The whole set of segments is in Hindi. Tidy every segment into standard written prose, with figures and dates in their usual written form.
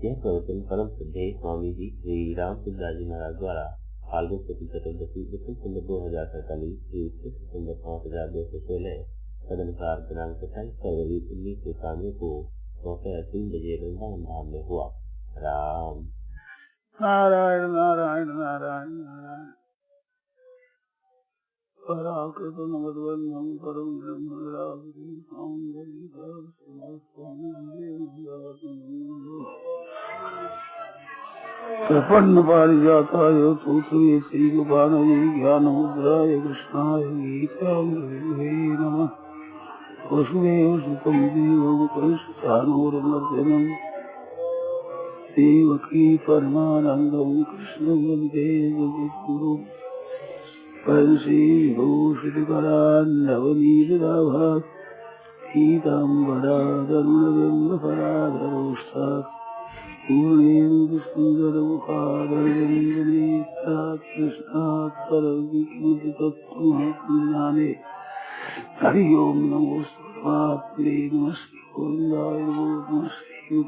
यह प्रवचन परम श्रद्धेय स्वामी जी श्री रामचंद्र जी महाराज द्वारा फाल्गुन शुक्ल चतुर्दशी दिसंबर 2047 सितंबर 5216 तदनुसार दिनांक 27 फरवरी 1991 को दोपहर 3 बजे वृंदावन धाम में हुआ। राम नारायण नारायण नारायण नारायण पराकृत नमद्वंदं परम ब्रह्म प्रपन्न पारिजाताय तोत्रये श्री गोपालये ज्ञानमुद्राय कृष्णाय गीतामृतये नमः। वसुदेव सुतं देवं कंसचाणूरमर्दनं देवकी परमानन्दं कृष्णं वन्दे जगद्गुरुं पंचीभूषितकरान्नवनीतदाभात् पीताम्बरादरुणबिम्बफलाधरोष्ठात् पूर्णेन्दुसुन्दरमुखादरजनीतनेत्रात् कृष्णात् परं किमपि तत्त्वमज्ञाने। हरि ओं नमोऽस्तु परमात्मने नमस्ते गोविन्दाय नमो नमस्ते।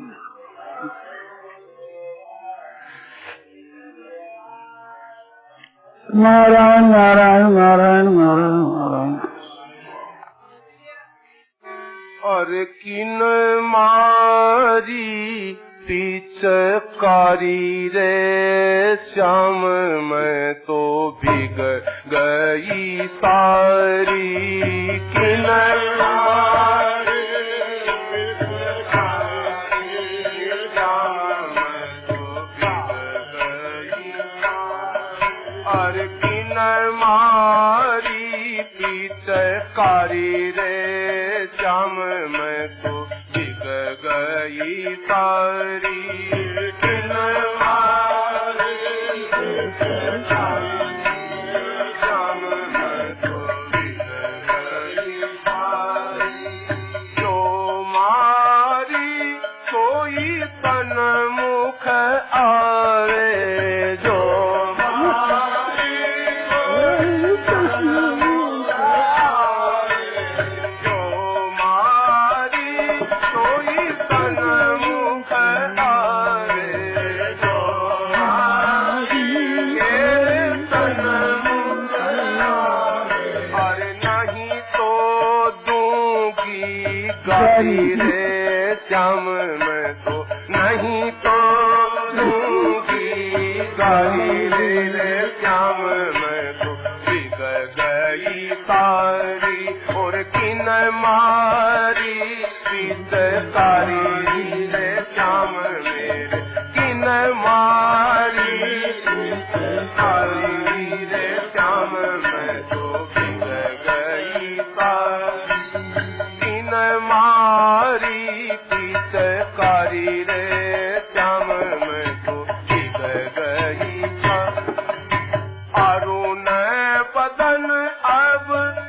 नारायण नारायण नारायण नारायण नारायण। और किन मारी पिचकारी रे श्याम मैं तो भीग गई सारी। किन मारी पिचकारी श्याम मैं तो भीग गई सारी। और किन मारी पिचकारी रे श्याम मैं तो भीग गई सारी। किन मारी पिचकारी श्याम मैं तो भीग गई सारी। जो मारी सोई तन मुख आवे, जो गारी रे श्याम मैं तो नहीं तो दूंगी गारी रे श्याम मैं तो भीग गई सारी। और किन मारी पिचकारी रे श्याम मेरे, किन मारी पिचकारी रे श्याम मैं तो भीग गई सारी। किन मारी पिचकारी रे श्याम मैं तो भीग गई सारी। अरुण बदन अब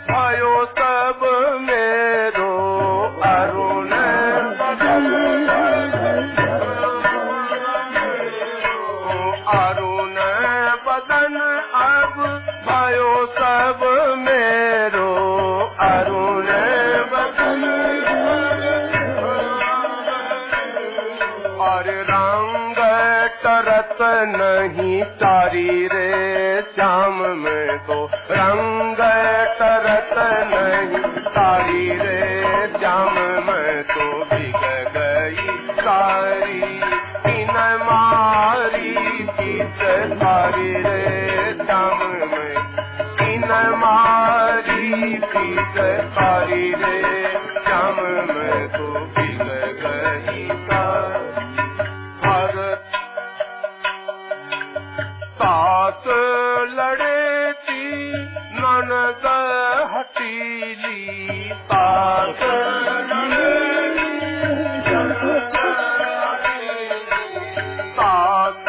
भयो सब मेरो, अरुण बदन अरुण बदन अब भयो सब मेरो, अरुण बदन। और रंग तरत नहीं तारी रे श्याम में तो रंग तरत नहीं तारी रे श्याम में तो भीग गई सारी। किन मारी पिचकारी रे श्याम में, किन मारी पिचकारी रे श्याम में तो भीग गई सारी। सास लड़े थी ननद हटीली, सास सास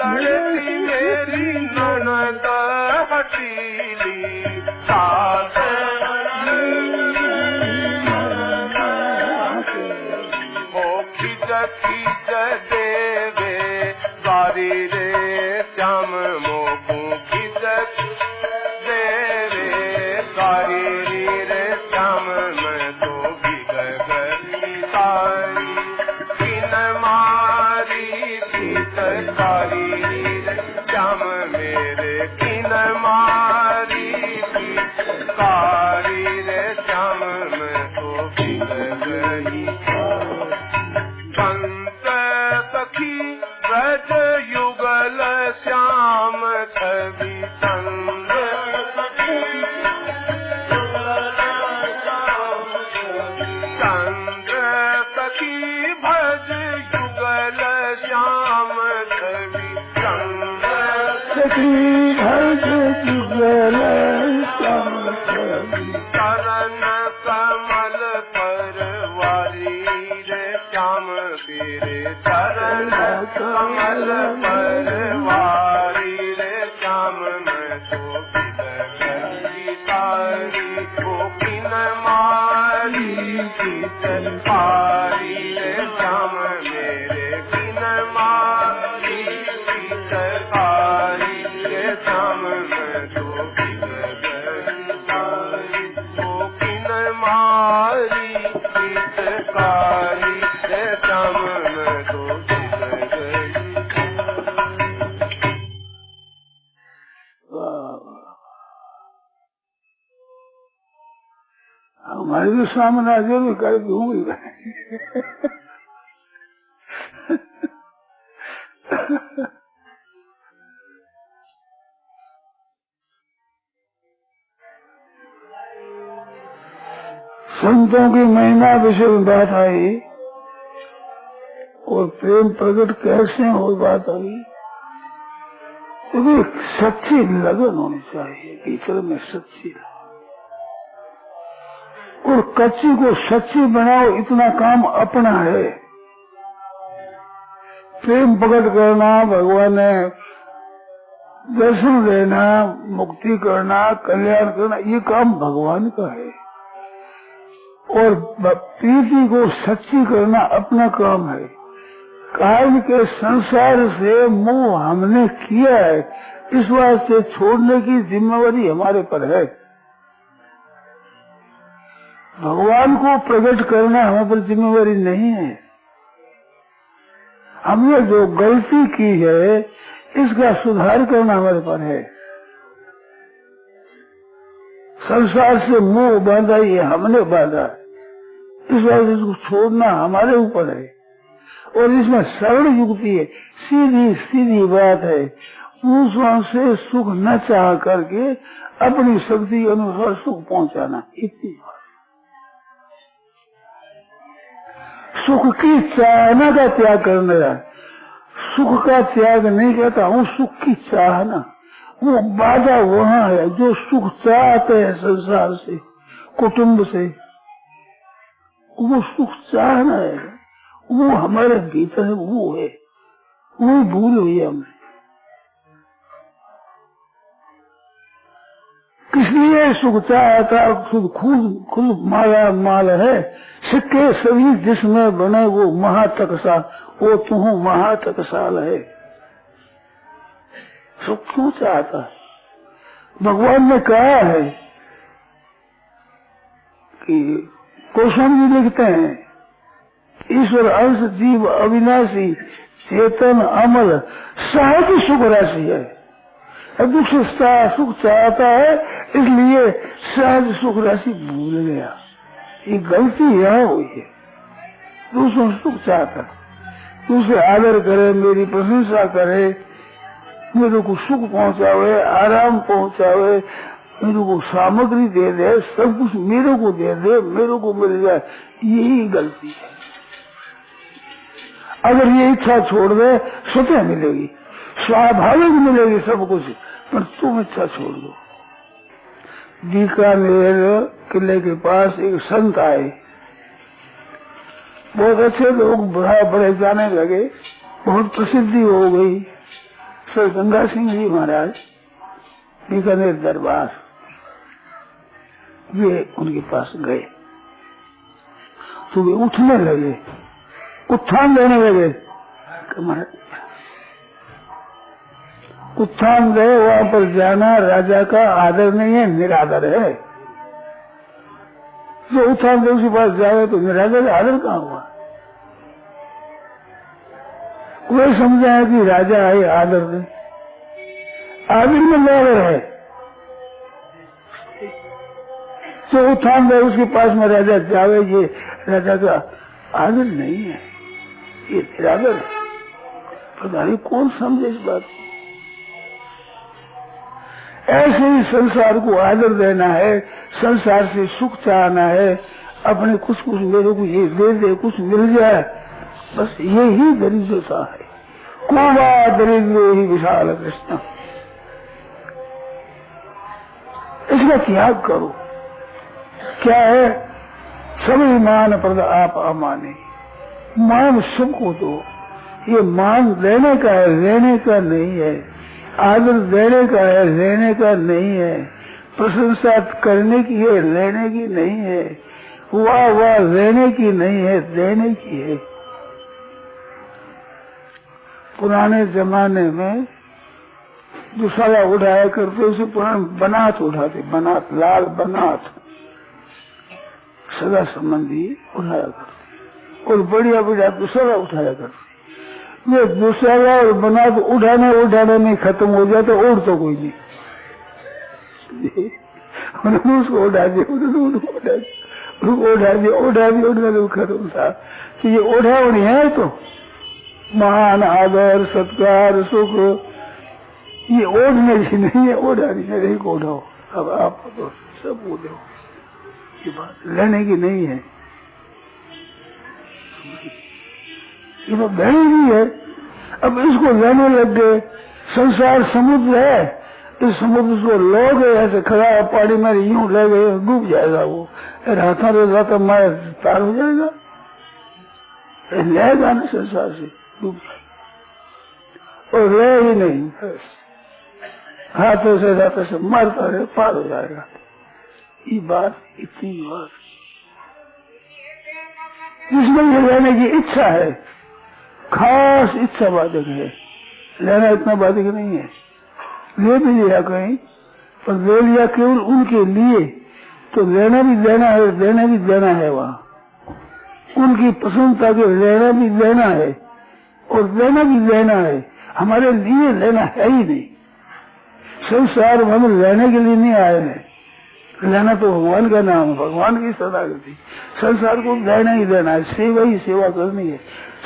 लड़े थी मेरी ननद हटीली, सास ओ खिज खिज देवे गारी रे श्याम मोकू खिज देवे गारी रे श्याम मैं तो भीग गई सारी। किन मारी संत सखी ब्रज युगल श्याम छवि संग सखी संग सखी भज युगल श्याम छवि संग सखी भज युगल श्याम छवि चरण कमल पर वारी रे श्याम तेरे चरण कमल पर वारी रे श्याम मैं तो बिलखी सारी गोपिन मारी खींच पारी रे श्याम मेरे बिन मारी खींच पारी रे श्याम मैं तो बिलखी सारी गोपिन मारी हितकारी रे श्याम मैं तो बिलखी हमारे भी सामने जो भी कर दूंगी संतों की महिमा विषय में बात आई और प्रेम प्रकट कैसे हो बात आई, तो भी सच्ची लगन होनी चाहिए भीतर में, सच्ची लगन। और कच्ची को सच्ची बनाओ इतना काम अपना है। प्रेम प्रकट करना, भगवान ने दर्शन देना, मुक्ति करना, कल्याण करना, ये काम भगवान का है। और प्रीति को सच्ची करना अपना काम है। कारण के संसार से मोह हमने किया है, इस वास्ते छोड़ने की जिम्मेवारी हमारे पर है। भगवान को प्रकट करना हमारे पर जिम्मेवारी नहीं है। हमने जो गलती की है इसका सुधार करना हमारे पर है। संसार से मोह बांधा, ये हमने बांधा, इस वजह इसको छोड़ना हमारे ऊपर है। और इसमें सरल युक्ति है, सीधी सीधी बात है। दूसरों से सुख न चाह करके अपनी शक्ति अनुसार सुख पहुंचाना, इतनी बात। सुख की चाहना का त्याग करना है। सुख का त्याग नहीं कहता हूँ, सुख की चाहना। वो बाधा वहाँ है जो सुख चाहते हैं संसार से, कुटुंब से, वो सुख चाहना है, वो हमारे भीतर है, वो है, वो भूल हुई है हमें। किसलिए सुख चाहता, खुद माला माल है, सिक्के सभी जिसमें बने वो महाटकसा, वो तुम महाटकसाल है। सुख क्यों चाहता है? भगवान ने कहा है कि गोस्वामी जी लिखते हैं, ईश्वर अंश जीव अविनाशी चेतन अमल सहज सुख राशि है। दुख से सुख चाहता है, इसलिए सहज सुख राशि भूल गया। ये गलती यहाँ हुई है। दूसरों सुख चाहता, दूसरे आदर करे, मेरी प्रशंसा करे, मेरे को सुख पहुंचावे, आराम पहुंचावे, मेरे को सामग्री दे दे, सब कुछ मेरे को दे दे, मेरे को मिल जाए, यही गलती है। अगर ये इच्छा छोड़ दे, स्वतः मिलेगी, स्वाभाविक मिलेगी सब कुछ, पर तुम इच्छा छोड़ दो। बीकानेर किले के पास एक संत आए, बहुत अच्छे लोग बड़े जाने लगे, बहुत प्रसिद्धि हो गई। सर गंगा सिंह जी महाराज बीकानेर दरबार, वे उनके पास गए तो वे उठने लगे, उत्थान देने लगे। उत्थान गए, वहां पर जाना राजा का आदर नहीं है, निरादर है। जो उत्थान देव के पास जाए तो निरादर आदर कहाँ हुआ? वे समझा है कि राजा है, आदर नहीं, आदर में निरादर है। तो उत्थान देव उसके पास में राजा जावे, ये राजा का आदर नहीं है। ये निरादर है। पता नहीं कौन समझे इस बात को। ऐसे ही संसार को आदर देना है, संसार से सुख चाहना है, अपने कुछ मेरे को ये दे दे, कुछ मिल जाए, बस यही दरिद्रता है। कोवा दरिद्रो ही विशाल कृष्ण। इसका त्याग करो। क्या है? सभी मान प्रद आप अमाने। मान सबको दो। ये मान देने का है, लेने का नहीं है। आदर देने का है, लेने का नहीं है। प्रशंसा करने की है, लेने की नहीं है। वाह वाह लेने की नहीं है, देने की है। पुराने जमाने में दूसरा उठाया करते उसे पुराने बनात उठाते, बनात, लाल बनात सदा संबंधी उठाया करते और बढ़िया बढ़िया दूसरा उठाया करते। ये दूसरा और बनात उठाने में खत्म हो जाए तो और तो कोई नहीं। उन्होंने उसको उठा दिया, उठा दिया खत्म था। तो ये उठावनी है तो मान आदर सत्कार सुख ये ओढ़ने की नहीं है, ओढ़ानी है। नहीं को उठाओ, अब आप तो सब उठाओ, ये बात लेने की नहीं है। ये तो लेने की है। अब इसको लेने लग गए। संसार समुद्र है, इस समुद्र को लोगे ऐसे खड़ा पानी में यूं ले गए, डूब जाएगा वो। हाथा तो जाता मारे पार हो जाएगा, लेगा ना संसार से, डूब जाएगा। और ले ही नहीं, हाथों से जाते से मरता रहे, पार हो जाएगा। ये बात, इतनी बात जिसमें ये लेने की इच्छा है, खास इच्छा बाधक है। लेना इतना बाधक नहीं है। ले भी लिया कहीं, पर ले लिया केवल उनके लिए, तो लेना भी देना है, देना भी देना है। वहाँ उनकी प्रसन्नता के लेना भी देना है और देना भी देना है। हमारे लिए लेना है ही नहीं। संसार में हम लेने के लिए नहीं आए हैं। लेना तो भगवान का नाम है, भगवान की सदा करती। संसार को देना ही देना है, सेवा ही सेवा करनी है।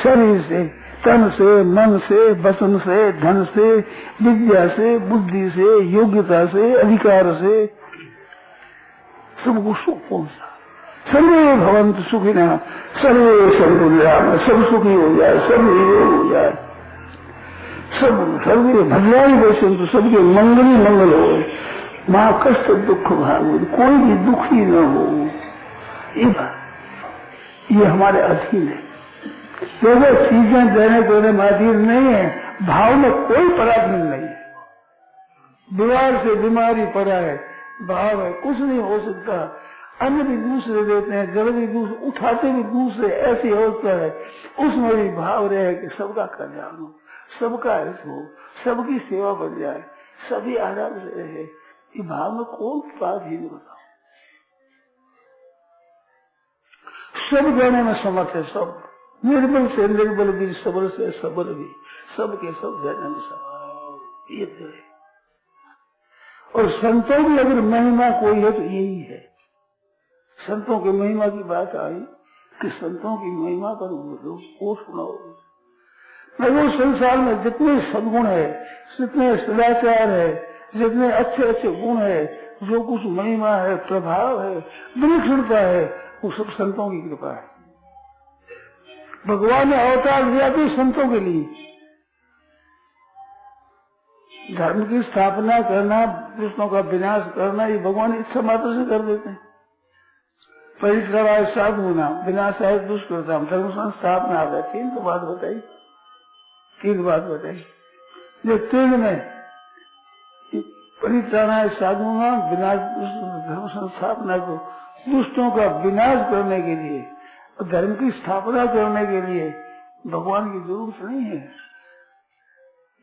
शरीर से, तन से, मन से, वचन से, धन से, विद्या से, बुद्धि से, योग्यता से, अधिकार से सबको सुख पहुंचा। सर्वे भवन्तु सुखिनः, सर्वे सन्तु निरामयाः। सब सुखी हो जाए, सब निरोग हो जाए, सब सर्वे भद्राणि पश्यन्तु, सबके मंगली मंगल हो। माँ कष्ट दुख भागवत, कोई भी दुखी न हो। ये हमारे अधीन है। देखो चीजें देने देने में अधीन नहीं है, भाव में कोई पराधीन नहीं है। बीमार से बीमारी पड़ा है, भाव है, कुछ नहीं हो सकता। अन्न भी दूसरे देते हैं, जल भी दूसरे, उठाते भी दूसरे, ऐसी अवस्था है। उसमें भी भाव रहे कि सबका कल्याण हो, सबका हित हो, सबकी सेवा बन जाए, सभी आराम से रहे। ये भाव में कौन पराधीन बताओ। सब देने में समर्थ है, सब। निर्बल से निर्बल भी, सबल से सबल भी, सबके सब देने में समर्थ। ये दे। और संतों की अगर महिमा कोई है तो यही है। संतों की महिमा की बात आई कि संतों की महिमा पर बोलो, वो सुनाओ। वो संसार में जितने सद्गुण है, जितने सदाचार है, जितने अच्छे अच्छे गुण है, जो कुछ महिमा है, प्रभाव है, विलक्षणता है, वो सब संतों की कृपा है। भगवान ने अवतार दिया भी संतों के लिए। धर्म की स्थापना करना, दुष्टों का विनाश करना, ये भगवान इच्छा मात्र से कर देते हैं। परिश्रमाय साधुना विनाशाय दुष्कृताम, धर्म संस्थापना आ गया। तीन तो बात बताई, तीन बात बताई। जो तीन में परित्राणाय साधुना विनाश, धर्म संस्थापना को दुष्टों का विनाश करने के लिए और धर्म की स्थापना करने के लिए भगवान की जरूरत नहीं है।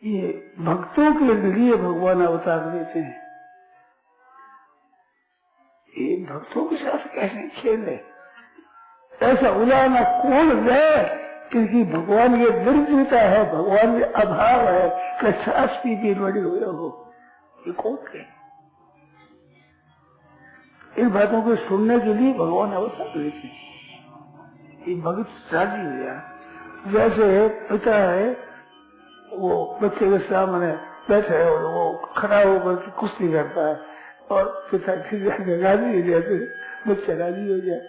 ये भक्तों के लिए भगवान अवतार लेते हैं। ये भक्तों के साथ कैसे खेल है, ऐसा उलाना कौन है? क्योंकि भगवान ये दुर्जता है, भगवान ये अभाव है कि सास पी के बड़े हुए हो। ये कौन है? इन बातों को सुनने के लिए भगवान अवतार लेते हैं। ये भक्त राजी हो जाए, जैसे पिता है वो बच्चे के सामने बैठे है और वो खड़ा होकर के कुश्ती करता है और पिता खिल जाके राजी हो जाते, बच्चा राजी हो जाए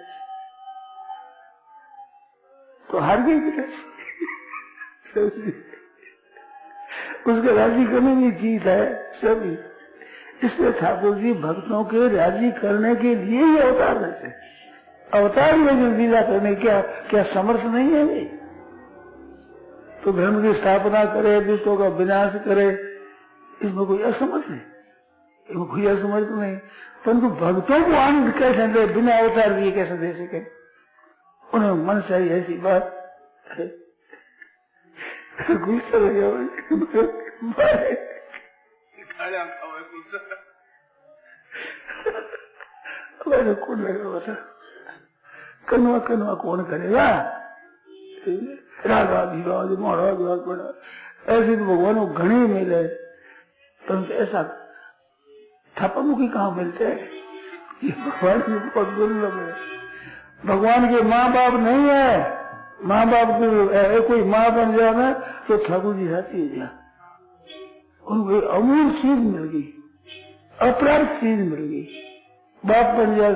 तो हार गई पिता। उसके राजी करने की जीत है सभी। इसलिए ठाकुर जी भक्तों के राजी करने के लिए ही अवतार रहते हैं। अवतार में जो लीला करने क्या समर्थ नहीं है वे? तो धर्म की स्थापना करे, दुष्टों का विनाश करे, इसमें कोई असमर्थ नहीं, इसमें कोई असमर्थ नहीं। परंतु भक्तों को आनंद कैसे दे, बिना अवतार किए कैसे दे सके? उन्हें मन से ही ऐसी बात गुस्सा हो गया कौन लगा बता, कनवा कनवा कौन करेगा? राधा विवाद महाराज बड़ा ऐसे तो भगवान को घने मिले, परंतु ऐसा थप्पमुखी कहाँ मिलते हैं? ये भगवान की बहुत दुर्लभ है। भगवान के माँ बाप नहीं है, माँ बाप कोई माँ बन जाना तो ठाकुर जी साथी हो गया, उनको अमूल चीज मिल गई, अप्राप्त चीज मिल गई। बाप बन जाए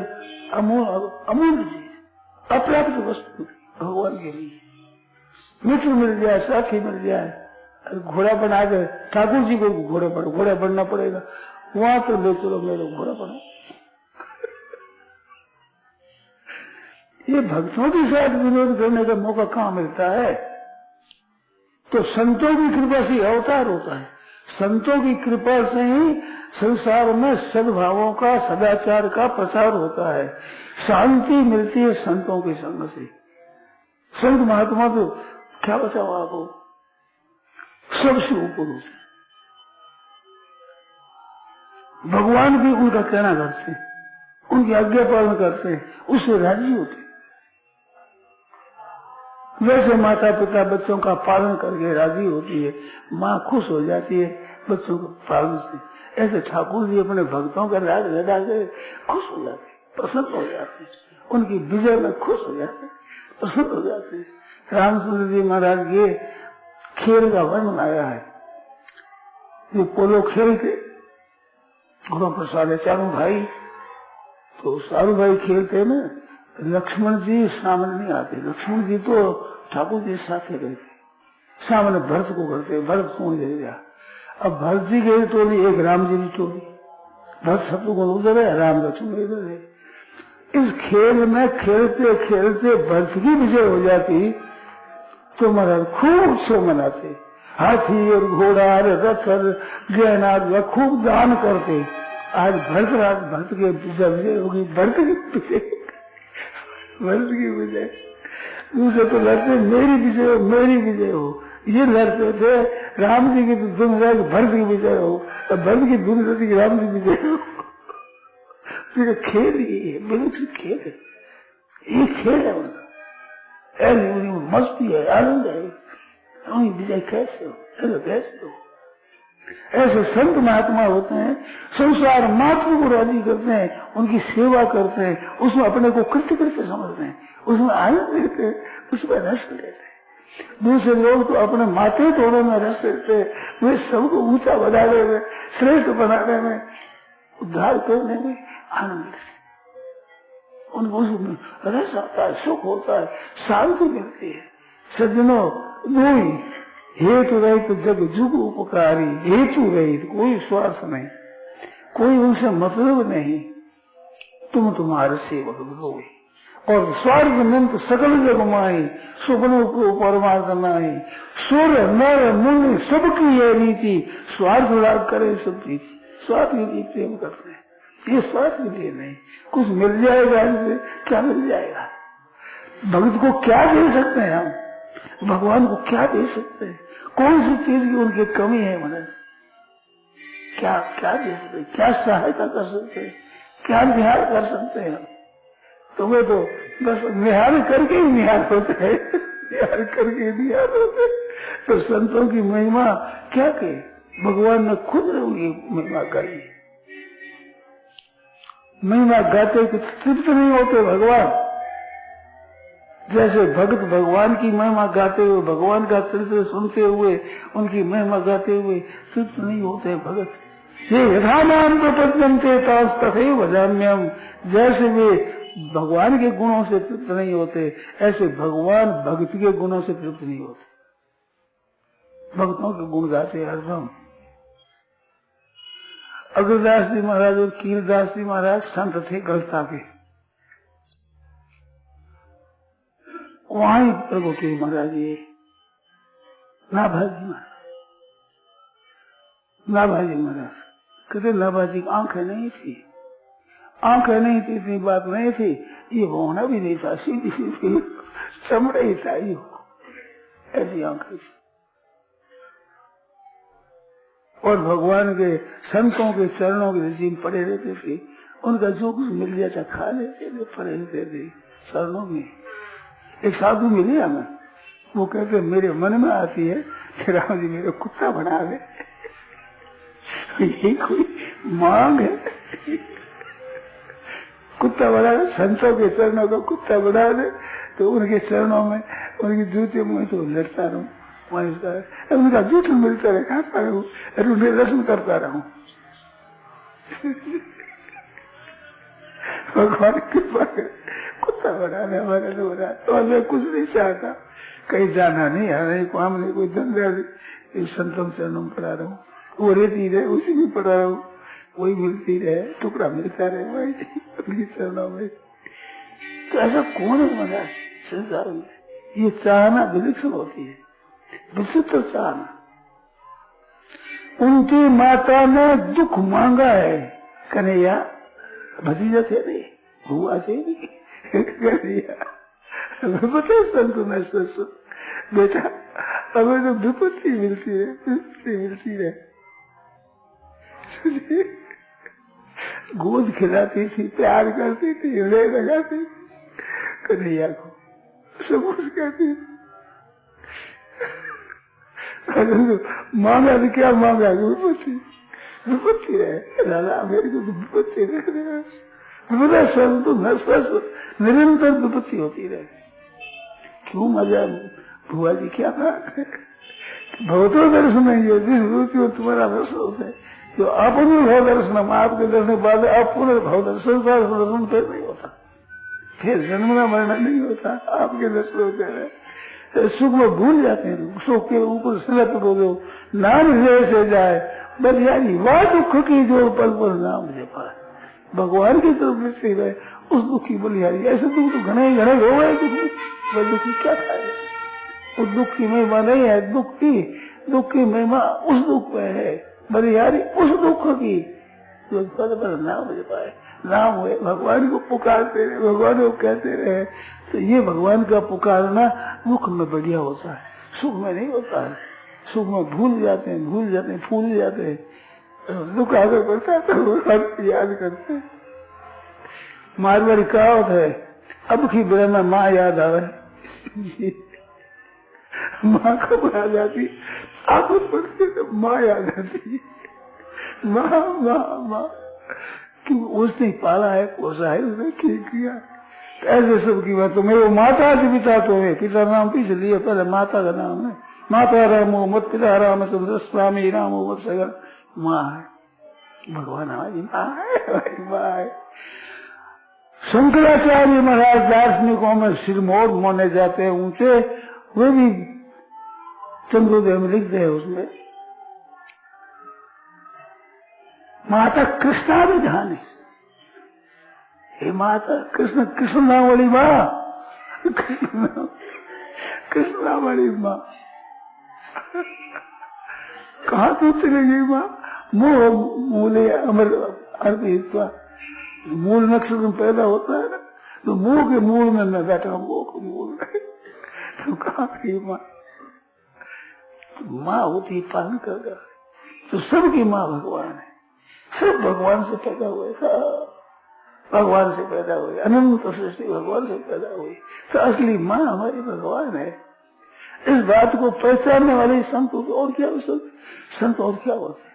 अमूल चीज, अप्राप्त वस्तु भगवान के लिए। मित्र मिल जाए, साथी मिल जाए, घोड़ा बना के ठाकुर जी को घोड़ा बनना पड़ेगा, वहां तो ले चलो मेरे घोड़ा बनो। ये भक्तों के साथ विरोध करने का मौका कहाँ मिलता है? तो संतों की कृपा से अवतार होता है। संतों की कृपा से ही संसार में सद्भावों का, सदाचार का प्रचार होता है। शांति मिलती है संतों के संग से। संत महात्मा तो क्या बताओ आपको, सबसे ऊपर होते, भगवान भी उनका कहना करते हैं, उनकी आज्ञा पालन करते हैं, उससे राजी होते। जैसे माता पिता बच्चों का पालन करके राजी होती है, माँ खुश हो जाती है बच्चों को पालन से, ऐसे ठाकुर जी अपने भक्तों का राग लगा के खुश हो जाते, प्रसन्न हो जाते, उनकी विजय में खुश हो जाते, प्रसन्न हो जाते। रामचंद्र जी महाराज के खेल का वर्णन आया है। जो पोलो खेलते, घोड़ों पर सारे चारों भाई, तो चारों भाई खेलते ना, लक्ष्मण जी सामने नहीं आते। लक्ष्मण जी तो ठाकुर जी साथ ही रहते, सामने भरत को करते, भरत कौन ले गया। अब भरत जी की टोली, एक राम जी की टोली, भरत शत्रुघ्न उधर है, राम लक्ष्मण इधर है। इस खेल में खेलते खेलते भरत की विजय हो जाती तो महाराज खूब उत्सव मनाते, हाथी और घोड़ा और रथ और गहना खूब दान करते। आज भरत के विजय होगी, भरत की विजय। दूसरे तो लड़ते मेरी विजय हो, मेरी विजय हो, ये लड़ते थे। राम जी की धुन रहे भरत की विजय हो, और भरत की धुन रहती राम जी की विजय हो। फिर खेल ये बिल्कुल खेल है, ये खेल है उनका, मस्ती है, आनंद है। विजय कैसे हो, कैसे हो? ऐसे संत महात्मा होते हैं, संसार मात्र को राजी करते हैं, उनकी सेवा करते हैं, उसमें अपने को कृत्य करते समझते हैं, उसमें आनंद लेते हैं, उसमें रस लेते हैं। दूसरे लोग तो अपने माथे तोड़ने में रस लेते हैं, वे सबको ऊंचा बनाने में, श्रेष्ठ बनाने में, उद्धार करने में आनंद लेते हैं। उनको उसमें रस आता है, सुख होता है, शांति मिलती है। सज्जनों, दो ही हेतु रहित जग जुग उपकारी, हेतु रहित, कोई स्वार्थ नहीं, कोई उनसे मतलब नहीं, तुम तुम्हारे सेवक दो। और स्वार्थ मंत्र सकल जग माई, सुपने को परमार्थ नहीं। सुर नर मुनि सबकी ये रीति, स्वार्थ लाभ करे सब प्रीति। स्वार्थ के लिए प्रेम करते हैं, ये स्वार्थ के लिए नहीं। कुछ मिल जाएगा इनसे, क्या मिल जाएगा? भगत को क्या दे सकते हैं हम? भगवान को क्या दे सकते हैं? कौन सी चीज की उनकी कमी है? मतलब क्या क्या दे सकते, क्या सहायता कर सकते हैं, क्या निहार कर सकते हैं? तुम्हें तो बस निहार करके ही निहार होते हैं, निहार करके निहार होते हैं। तो संतों की महिमा क्या कहे, भगवान ने खुद उनकी महिमा करी। महिमा गाते कुछ तृप्त नहीं होते भगवान, जैसे भक्त भगवान की महिमा गाते हुए, भगवान का चरित्र सुनते हुए, उनकी महिमा गाते हुए तृप्त नहीं होते भगत। ये यथा नाम प्रपद्यन्ते तथैव भजाम्यहम्, जैसे वे भगवान के गुणों से तृप्त नहीं होते, ऐसे भगवान भक्ति के गुणों से तृप्त नहीं होते। भक्तों के गुण गाते हरदम। अग्रदास जी महाराज और कीरदास जी महाराज संत थे कलकत्ता के। वहीं प्रभु के महाराज ये नाभाजी महाराज कहते नाभाजी की आंखें नहीं थी, आंखें नहीं थी, इतनी बात नहीं थी, ये होना भी नहीं था, सीधी सीधी चमड़े ही था, ये ऐसी आंखें थी। और भगवान के संतों के चरणों के नजीम पड़े रहते थे, उनका जो कुछ मिल जाता खा लेते थे, पड़े रहते थे चरणों में। एक साधु मिले हमें, वो कहते मेरे मन में आती है कि राम जी मेरे कुत्ता बना दे। ये कोई मांग है? कुत्ता बना दे, संतों के चरणों का कुत्ता बना दे, तो उनके चरणों में, उनकी जूते में तो लड़ता रहूं, उनका जूठ मिलता रहे, खाता रहूं, उन्हें रस्म करता रहूं। भगवान कृपा कर कुत्ता बनाने हमारे तो बना, और मैं कुछ नहीं चाहता, कहीं जाना नहीं, आना काम नहीं, कोई धंधा नहीं, संतों चरणों में पड़ा रहूं, वो रहती रहे, उसी में पड़ा रहूं, वही मिलती रहे, टुकड़ा मिलता रहे वही उनकी चरणों में। तो ऐसा कौन है महाराज संसार में? ये चाहना विलक्षण होती है, विचित्र चाहना। उनकी माता ने दुख मांगा है, कन्हैया भतीजा थे नहीं, हुआ थे नहीं, बता संत ने बेटा हमें तो विपत्ति मिलती है, विपत्ति मिलती है। गोद खिलाती थी, प्यार करती थी, हृदय लगाती थी कन्हैया को, सब कुछ कहती थी। मांगा तो क्या मांगा, विपत्ति, विपत्ति है दादा, मेरे को तो विपत्ति रहे, निरंतर विपत्ति होती रहे। क्यों मजा भुआ जी क्या कहा, भगवतो दर्शन है, जो तुम्हारा दर्शन होता है, जो अपने भाव दर्शन, आपके दर्शन बाद अपने भाव दर्शन का दर्शन फिर नहीं होता, फिर जन्मना मरना नहीं होता, आपके दर्शन होते हैं। सुख में भूल जाते हैं, सुख के ऊपर सिलत हो जो नाम हृदय से जाए, बस यानी वह दुख की जो पल पल नाम जपा, भगवान की तरफ दृष्टि रहे, उस दुख की बलिहारी। ऐसे दुख तो घने घने हो गए, दुखी क्या खाए, उस दुख की महिमा नहीं है, दुख की महिमा उस दुख में है, बलिहारी उस दुख की जो पल पल नाम जपाए, नाम हुए, भगवान को पुकारते रहे, भगवान को कहते रहे, तो ये भगवान का पुकारना दुख में बढ़िया होता है, सुख में नहीं होता है। सुख में भूल जाते हैं, भूल जाते हैं, दुख आगे बढ़ता है तो भगवान याद करते हैं। मारवाड़ी कहावत है, अब की बेरे में माँ याद आवे, माँ कब आ जाती, आंखों पड़ती तो माँ याद आती, माँ कि उसने पाला है, पोसा है, उसने किया, ऐसे सब की बात। तो मेरे माता के पिता तो है, पिता नाम पीछे लिए, पहले माता का नाम है, माता राम मोहम्मद, पिता रामचंद्र स्वामी राम मोहम्मद सगर, माँ है, भगवान हमारी माँ है, हमारी माँ है। शंकराचार्य महाराज दार्शनिकों में सिरमौर माने जाते हैं ऊंचे, वे भी चंद्रोदय में लिखते हैं उसमें, माता कृष्णा भी ध्यान, हे माता कृष्ण, कृष्ण नाम वाली माँ, कृष्ण वाली माँ, कहा तो चले गई माँ, मूले अमर अर्पित्वा, मूल नक्षत्र में पैदा होता है ना, तो मुंह के मूल में मैं बैठा हूँ, मुंह के मूल में, तो कहा गई माँ, माँ होती पालन कर रहा है, तो सबकी माँ भगवान है, सब भगवान से पैदा हुए, भगवान से पैदा हुए, अनंत सृष्टि भगवान से पैदा हुई, तो असली माँ हमारी भगवान है। इस बात को पहचानने वाले संत होते, और क्या संत और क्या होते,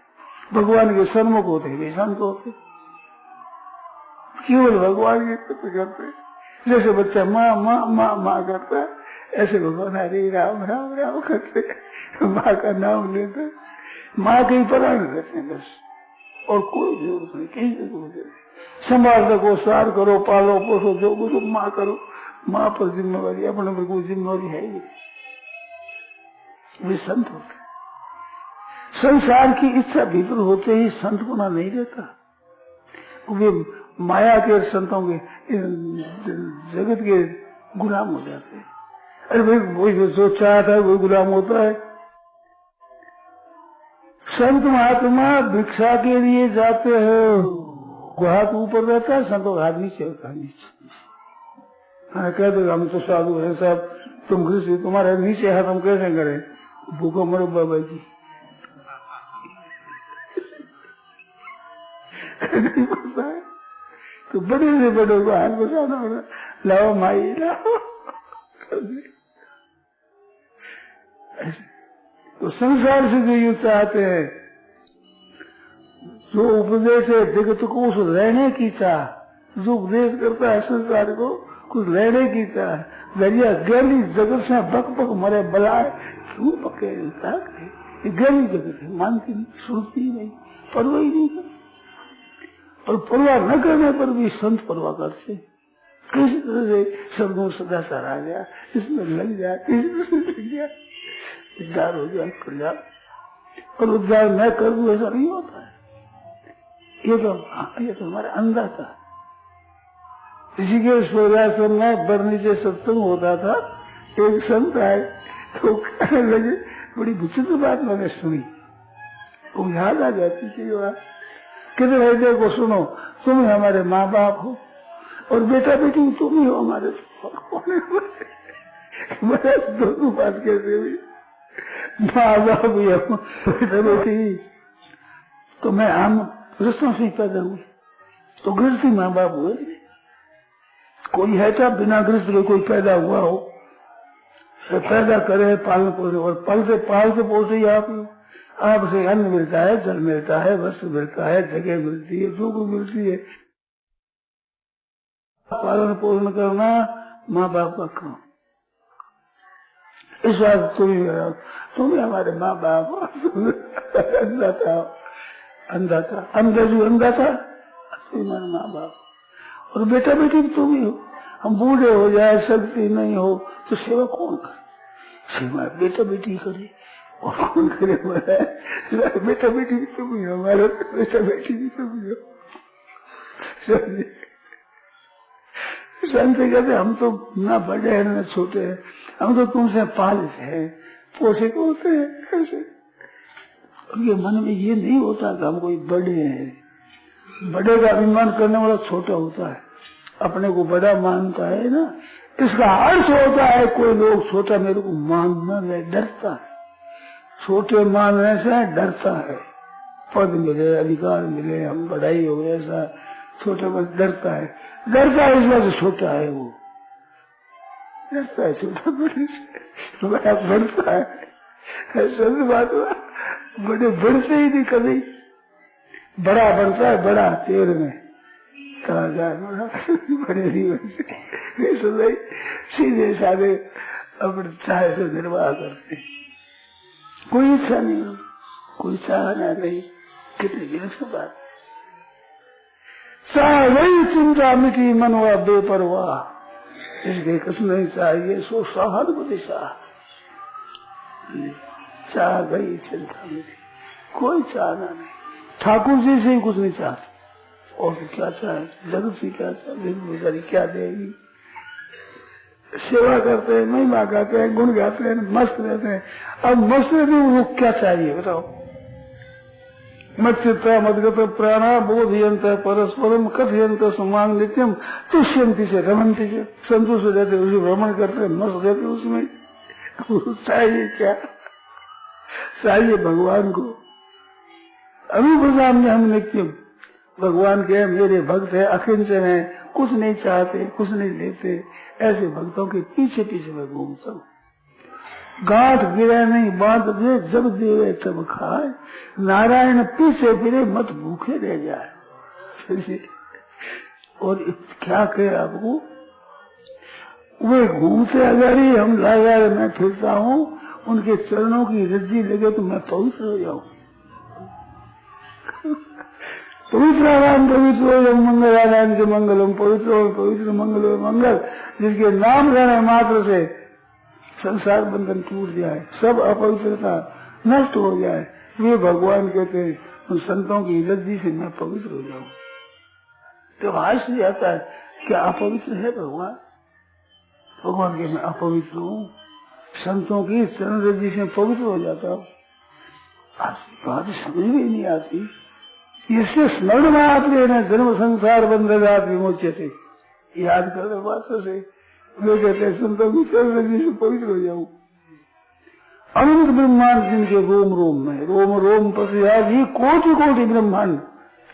भगवान के सन्मुख होते वे संत होते, केवल भगवान की कृपा करते, जैसे बच्चा माँ माँ माँ माँ करता है, ऐसे भगवान हरे राम राम राम करते, माँ का नाम लेते, माँ के ही परायण रहते हैं बस, और कोई जरूरत नहीं, कहीं जरूरत नहीं। संभाल रखो, सार करो, पालो पोसो, जो कुछ माँ करो, माँ पर जिम्मेवारी, अपने पर कोई जिम्मेवारी है ही। वे संत होते हैं। संसार की इच्छा भीतर होते ही संत होना नहीं रहता। वे माया के संतों के जगत के गुलाम हो जाते हैं। अरे भाई वही जो चाहता है वही गुलाम होता है। संत महात्मा भिक्षा के लिए जाते हैं, हाथ ऊपर रहता है, संतों का हाथ नीचे होता है, नीचे। हाँ कहते हम तो साधु है साहब, तुम कृषि तुम्हारे नीचे हाथ हम कैसे करें, भूखो मरो बाबा जी। नहीं पता है तो बड़े से बड़े को हाथ बचाना होगा, लाओ माई लाओ। तो संसार से जो युक्त आते हैं, जो उपदेश है जगत को उस रहने की चाह, जो उपदेश करता है संसार को कुछ रहने की चाह, दरिया ज्ञानी जगत से बक बक मरे बलाए क्यों पके, ज्ञानी जगत है, मानती नहीं, सुनती नहीं, परवाह ही नहीं करती। और परवाह न करने पर भी संत परवाह करते, किसी तरह से शब्दों सदा सर आ गया, इसमें लग जाए, इसमें लग जाए, उद्धार हो जाए, कर जाए। और उद्धार मैं कर दूं ऐसा नहीं होता है। ये तो हमारा अंधा था। इसी के स्वर्गाश्रम में बरनी से सत्संग होता था, एक संत आए तो कहने लगे, बड़ी विचित्र बात मैंने सुनी, वो याद आ जाती थी बात। कहते भाई देखो सुनो, तुम ही हमारे माँ बाप हो और बेटा बेटी तुम ही हो हमारे। दोनों बात कैसे हुई, माँ बाप भी हो बेटा बेटी, तो मैं आम गृहस्थों से पैदा हुए, तो गृहस्थी माँ बाप हुए। कोई है क्या बिना गृहस्थ के कोई पैदा हुआ हो, तो पैदा करे पालन पोषण, और पालते पोषते ही आपसे अन्न मिलता है, जल मिलता है, वस्त्र मिलता है, जगह मिलती है, जो कुछ मिलती है। पालन पोषण करना माँ बाप का काम। इस बात तुम हमारे माँ बाप। अंधा था, अंधा था, अंधा था हमारे माँ बाप, और बेटा बेटी भी तुम ही हो। हम बूढ़े हो जाए, शक्ति नहीं हो तो सेवा कौन करे, सेवा बेटा बेटी करे, और कौन करे बेटा बेटी भी तुम ही हो, हमारा बेटा बेटी भी तुम ही हो। संत कहते हम तो ना बड़े हैं ना छोटे हैं, हम तो तुमसे पालित है, पोषे होते हैं ऐसे। उनके मन में ये नहीं होता कि हम कोई बड़े हैं। बड़े का अभिमान करने वाला छोटा होता है, अपने को बड़ा मानता है ना, इसका अर्थ होता है कोई लोग छोटा मेरे को मानना नहीं, डरता है। छोटे मानने से डरता है, पद मिले, अधिकार मिले, हम बढ़ाई हो ऐसा, छोटे बस डरता है इस बात से छोटा है, वो डरता है छोटा बड़े से, बड़ा बढ़ता है। सब बात बड़े बढ़ते ही नहीं कभी, बड़ा बनता है बड़ा तेर में, कहा जाए बड़े नहीं बनते, सीधे साधे अपने चाहे से निर्वाह करते, कोई इच्छा नहीं, कोई चाहना नहीं। कितनी व्यस्त बात। वही चिंता मिटी मनवा बेपरवाह, इसके कुछ नहीं चाहिए सो सहानुभूति चाह गई चिंता मिटी, कोई चाहना नहीं। ठाकुर जी से ही कुछ नहीं चाहते, और क्या चाहे, जगत से क्या चाहे, बेचारी क्या देगी। सेवा करते हैं, महिमा गाते हैं, गुण गाते हैं, मस्त रहते हैं। अब मस्त रहते हैं, वो क्या चाहिए बताओ। मच्चित्ता मदगत प्राणा बोधयंत परस्परम कथयंत समांग नित्यम तुष्यंती से रमनती से, संतुष्ट रहते उसी भ्रमण करते, मस्त रहते उसमें। चाहिए क्या, चाहिए भगवान को। अभिप्रदान में हम नित्यम, भगवान के मेरे भक्त है, अकिंचन है, कुछ नहीं चाहते, कुछ नहीं लेते, ऐसे भक्तों के पीछे पीछे मैं घूमता हूँ। गांठ गिरे नहीं बांध दे, जब देवे तब खाए, नारायण पीछे गिरे मत भूखे रह जाए। और क्या कहे आपको, वे घूमते अगाड़ी हम लागार मैं फिरता हूँ, उनके चरणों की रज्जी लगे तो मैं पवित्र हो जाऊं। पवित्र आराम पवित्र हो मंगल आराम के मंगलम पवित्र हो पवित्र मंगल हो मंगल, जिसके नाम लेने मात्र से संसार बंधन टूट जाए, सब अपवित्रता नष्ट हो जाए, वे भगवान कहते हैं उन संतों की रज्जी से मैं पवित्र हो जाऊं। तो हास्य जाता है क्या अपवित्र है भगवान? भगवान के मैं अपवित्र हूँ, संतों की चरण रज्जी से पवित्र हो जाता हूँ। बात समझ में नहीं आती। इससे स्मरण मात्र न धर्म संसार बंधनात् विमोच्यते, याद करने मात्र से वे कहते हैं संतों की चरण रज्जी से पवित्र हो जाऊं। अनंत ब्रह्मांड जिनके रोम रोम में, रोम रोम पश्चात ही कोटि कोटि ब्रह्मांड,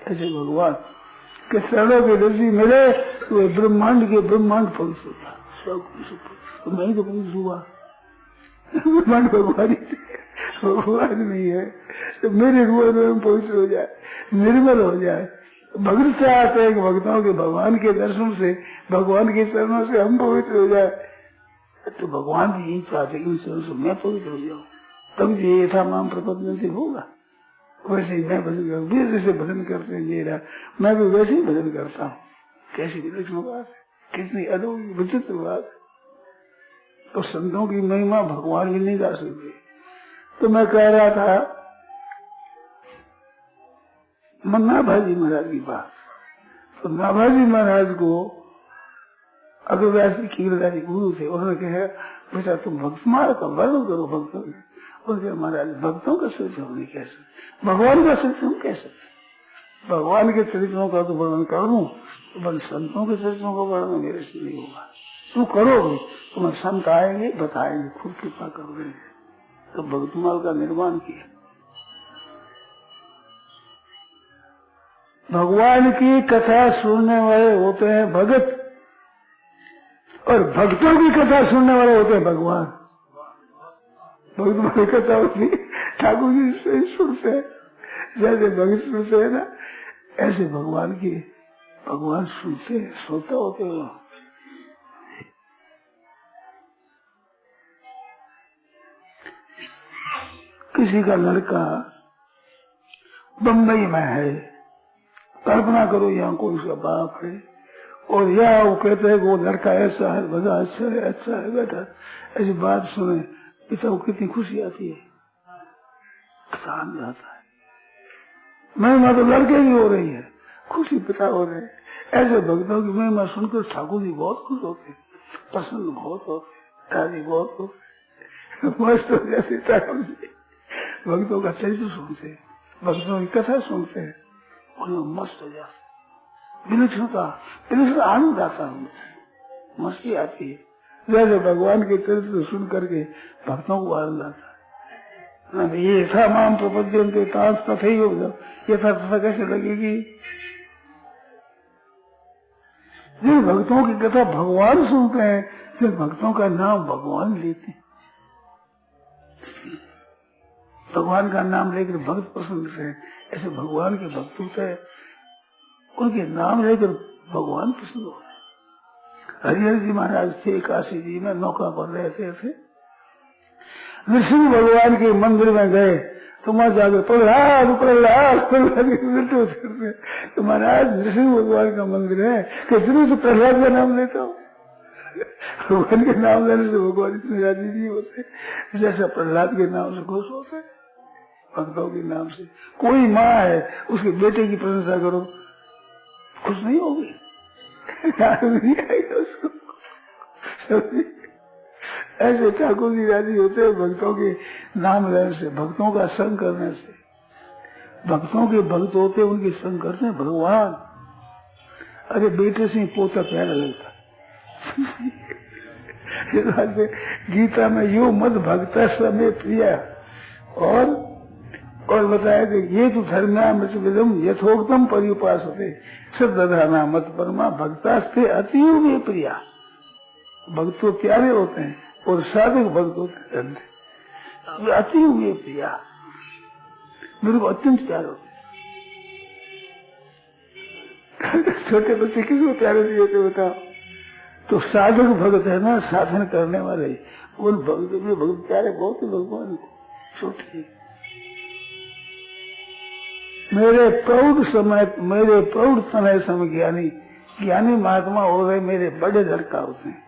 ऐसे भगवान के चरणों की रज्जी मिले तो ब्रह्मांड के ब्रह्मांड पवित्र होता। तो मैं ही तो पवित्र हुआ, ब्रह्मांड भगवान नहीं है, तो मेरे रूह में पवित्र हो जाए, निर्मल हो जाए। भक्त चाहते हैं कि भक्तों के भगवान के दर्शन से, भगवान के चरणों से हम पवित्र हो जाए। तो भगवान भी यही चाहते कि चरणों से मैं पवित्र हो जाऊँ, तब ये यथा माम प्रपंच से होगा। वैसे ही मैं भजन करूँ, जैसे भजन करते हैं मेरा, मैं भी वैसे ही भजन करता हूँ। कैसी विलक्षण बात है, कितनी अद्भुत विचित्र बात है। तो संतों की महिमा भगवान भी नहीं गा सकते। तो मैं कह रहा था मन्ना भाजी महाराज की बात। तो नाभाजी महाराज को अगर वैसे कीर्तदारी गुरु थे, उन्होंने कहा बेटा तुम भक्त मार्ग का वर्णन करो भक्तों में। उनके महाराज भक्तों का चरित्र हम नहीं कह सकते, भगवान का चरित्र हम कह सकते। भगवान के चरित्रों का तो वर्णन कर लूं, तो संतों के चरित्रों का वर्णन मेरे से नहीं होगा। तू करोगे तो मैं संत आएंगे बताएंगे, खुद कृपा कर रहे हैं। तो भक्तमाल का निर्माण किया। भगवान की कथा सुनने वाले होते हैं भगत, और भक्तों की कथा सुनने वाले होते हैं भगवान। भक्त की कथा होती ठाकुर जी से सुनते हैं, जैसे भगत सुनते हैं ना, ऐसे भगवान की भगवान सुनते हैं, श्रोता होते हैं। किसी का लड़का बम्बई में है, कल्पना करो यहाँ कोई उसका बाप है, और यहाँ वो कहते हैं वो लड़का ऐसा है, बड़ा अच्छा है बेटा, ऐसी बात सुने पिता को कितनी खुशी आती है, आनंद आता है। महिमा तो लड़के की हो रही है, खुशी पिता हो रहे हैं। ऐसे भक्तों की महिमा सुनकर ठाकुर जी बहुत खुश होते, प्रसन्न बहुत होते, दादी बहुत होते, मस्त हो जाते ठाकुर जी। भक्तों का चरित्र सुनते, भक्तों की कथा सुनते हैं, उन्हें मस्त हो जाते, विलक्षण आनंद आता है, मस्ती आती है। जैसे भगवान के चरित्र सुन करके भक्तों को आनंद आता है। ये था माम प्रपद्यन्ते तांस तथैव, ये था कैसे लगेगी? जिन भक्तों की कथा भगवान सुनते हैं, जिन भक्तों का नाम भगवान लेते हैं, भगवान का नाम लेकर भक्त पसंद है, ऐसे भगवान के भक्त होते हैं, उनके नाम लेकर भगवान पसंद होते हैं। हरिहर जी महाराज थे काशी जी में, नौका पर रहते थे, नृसिंह भगवान के मंदिर में गए तो वहां जाकर प्रहलाद तो महाराज नृसिंह भगवान का मंदिर है कि जरूर तो प्रहलाद का नाम लेता हूँ। भगवान के नाम लेने से भगवान इतने राजी नहीं होते जैसा प्रहलाद के नाम से खुश होते। भक्तों के नाम से कोई माँ है, उसके बेटे की प्रशंसा करो, खुश नहीं होगी, नहीं आएगा उसको। ऐसे ठाकुर जी राजी होते हैं भक्तों के नाम लेने से, भक्तों का संग करने से। भक्तों के भक्त होते उनके संग करते हैं भगवान। अरे बेटे से पोता प्यारा लगता गीता में यो मत भक्त समय प्रिया, और बताया कि ये तो धर्म्यामृतविदम यथोक्तम पर्युपासते सद्दधाना मत परमा भक्तास्ते अतीव में प्रिया। भक्त तो प्यारे होते हैं और साधक भक्त होते हैं अतीव में प्रिया, मेरे को अत्यंत प्यारे होते हैं। छोटे बच्चे किसको प्यारे नहीं होते बताओ? तो साधक भक्त है ना, साधन करने वाले, उन भक्त में भक्त प्यारे बहुत ही भगवान को छोटे। मेरे प्रौढ़ समय समय ज्ञानी महात्मा हो गए, मेरे बड़े लड़का होते हैं।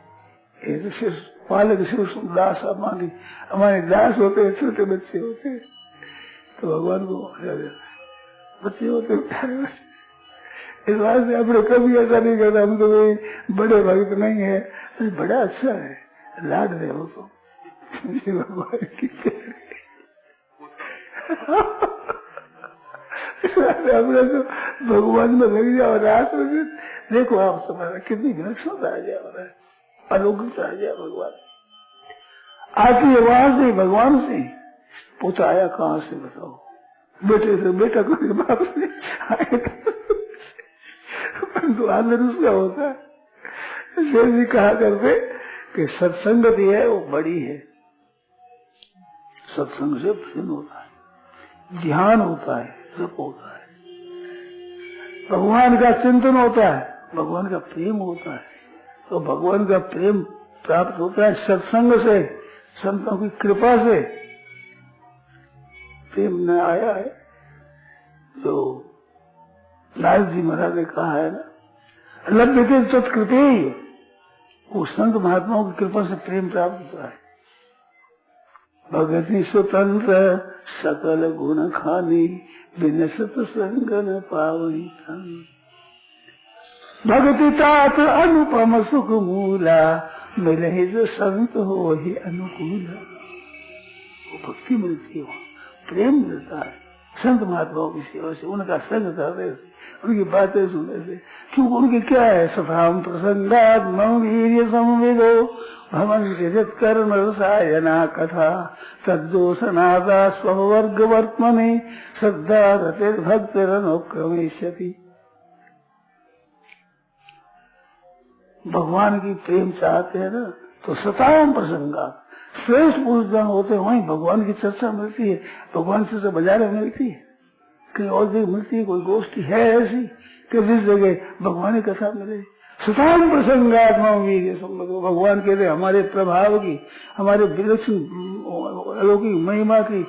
पालक शिव दास हमारे दास होते हैं, छोटे बच्चे होते हैं, तो भगवान को बच्चे होते हैं प्यारे बच्चे। इस बात से अपने कभी ऐसा नहीं करता, हम तो कोई बड़े भक्त नहीं है, बड़ा अच्छा है, लाड रहे हो तो भगवान की अपने तो भगवान में लग जाओ रात में। देखो आप समझ कितनी विलक्षणता आ जाए, अलौकिकता आ जाए। भगवान आती है वहां से, भगवान से। पूछा आया कहाँ से बताओ, बेटे से, बेटा को बाप से परंतु आदर उसका होता है। शेर जी कहा करते कि सत्संगति है वो बड़ी है, सत्संग से भजन होता है, ध्यान होता है, जप होता है, भगवान का चिंतन होता है, भगवान का प्रेम होता है। तो भगवान का प्रेम प्राप्त होता है सत्संग से, संतों की कृपा से। प्रेम न आया है जो लाल जी महाराज ने कहा है ना, लभ्यते तत्कृते, वो संत महात्माओं की कृपा से प्रेम प्राप्त होता है। भगति स्वतंत्र सकल गुण खानी, बिन सत्संग न पावनी खानी। भक्ति तात अनुपम सुख मूला, मिले जो संत हो ही अनुकूला। वो भक्ति मिलती है, प्रेम मिलता है संत महात्माओं की सेवा से, उनका संग करने से, उनकी बातें सुनने से। क्योंकि उनके क्या है, सफाम प्रसंगात मम वीर्य संविदो भवन्ति कर्म रसायना कथा, तद्दोषनादा स्ववर्ग वर्त्मनि, श्रद्धा रतिर भक्तिरनुक्रमेष्यति। भगवान की प्रेम चाहते हैं ना, तो सताम प्रसंगात, श्रेष्ठ पुरुष जहाँ होते हैं वहीं भगवान की चर्चा मिलती है। भगवान की चर्चा बाजार में मिलती है, कहीं और जगह मिलती है, कोई गोष्ठी है ऐसी कि जिस जगह भगवान की कथा मिले। सताम प्रसंगात्मा भगवान के लिए हमारे प्रभाव की, हमारे विलक्षण अलौकिक महिमा की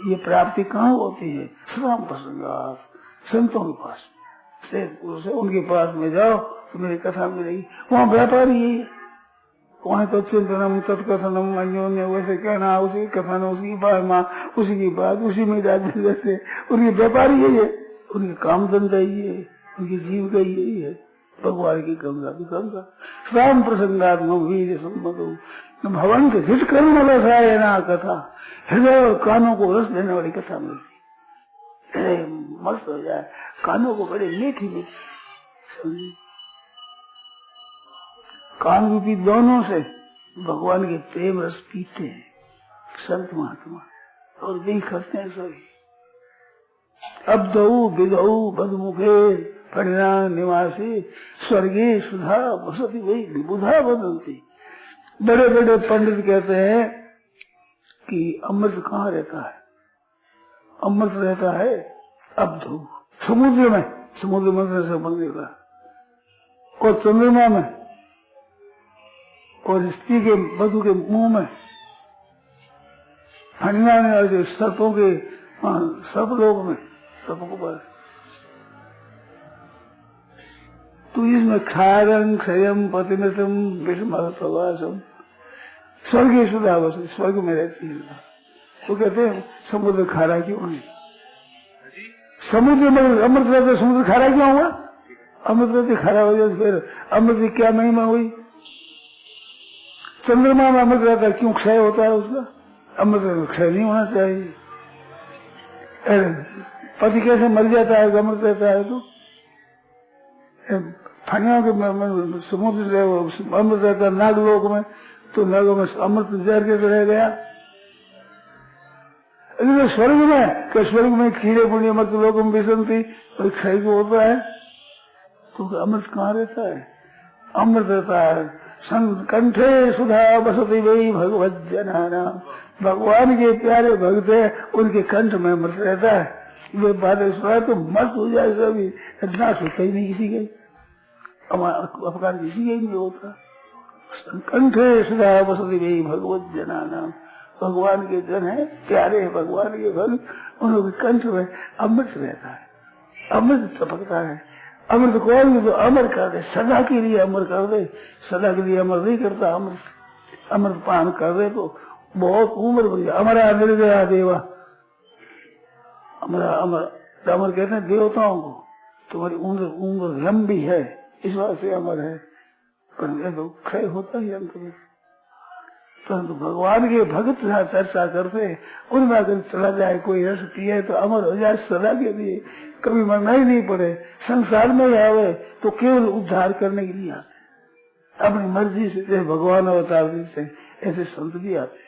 ये प्राप्ति कहाँ होती है? सताम प्रसंगात, संतों के पास, श्रेष्ठ पुरुष है उनके पास में जाओ तो मेरी कथा मिलेगी। वहाँ व्यापारी यही है, वहाँ तो चिंतनम तत्कथनम अन्योन्य, वैसे कहना, उसी कथन, उसकी बात, उसी की बात, उसी में जैसे उनके व्यापारी यही है, उनके काम धंधा यही है, उनकी जीविका यही है, भगवान की गंगा की गंगा। राम प्रसंगात्मक वीर संबंध भवन के हित कर्म रसायना कथा, हृदय और कानों को रस देने वाली कथा मिलती है, मस्त हो जाए, कानों को बड़े मीठी मीठी। कान रूपी दोनों से भगवान के प्रेम रस पीते हैं संत महात्मा, और भी करते हैं सभी। अब दऊ विदऊ बदमुखे परिणाम निवासी, स्वर्गीय सुधा बसती वही विबुधा बदलती। बड़े बड़े पंडित कहते हैं कि अमृत कहाँ रहता है? अमृत रहता है अब्धु, समुद्र में, समुद्र मंत्र से बन का, और चंद्रमा में, और स्त्री के वधु के मुंह में, हनिया में, सर्पों के सर्प लोग में, सर्पों को पास। तो इसमें क्षारं क्षयम पतिमृतम विषम प्रवासम, स्वर्गीय सुधा बस, स्वर्ग में रहती है। तो कहते हैं समुद्र खारा क्यों नहीं? समुद्र में अमृत रहते, समुद्र खारा क्यों हुआ? अमृत रहते खारा हो जाए, फिर अमृत की क्या महिमा हुई? चंद्रमा में अमृत रहता है, क्यों क्षय होता है उसका? अमृत क्षय नहीं होना चाहिए। पति कैसे मर जाता है अमृत रहता है? तो फनियों के समुद्र अमृत रहता है नागलोक में, तो नागों में अमृत जहर कैसे रह गया? स्वर्ग में, क्या स्वर्ग में कीड़े पुण्य मत लोग में बिसंती क्षय को होता है? तो अमृत कहाँ रहता है? अमृत रहता है कंठे सुधा बसती वही भगवत जना, भगवान के प्यारे भक्त है, उनके कंठ में अमृत रहता है। ये बात सुना तो मस्त हो जाए सभी, नाश होता ही नहीं किसी के, अपकार किसी के नहीं होता। कंठे सदा वसति वही भगवत जना नाम, भगवान के जन है, प्यारे है भगवान के भक्त, उनके कंठ में अमृत रहता है, अमृत चपकता है। अमृत कौन जो अमर कर दे, सदा के लिए अमर कर दे, सदा के लिए अमर नहीं करता। अमृत अमृत पान कर दे तो बहुत उम्र बढ़ जाए। अमरा निर्दया देवा, अमरा अमर अमर कहते हैं देवताओं को, तुम्हारी उम्र लंबी है इस बात से अमर है, पर तो क्षय होता ही अंत में। परंतु भगवान के भक्त जहाँ चर्चा करते उनमें अगर चला जाए कोई रस पिए तो अमर हो जाए सदा के लिए, कभी मरना ही नहीं पड़े। संसार में आवे तो केवल उद्धार करने के लिए आते, अपनी मर्जी से जैसे भगवान अवतार से ऐसे संत भी आते,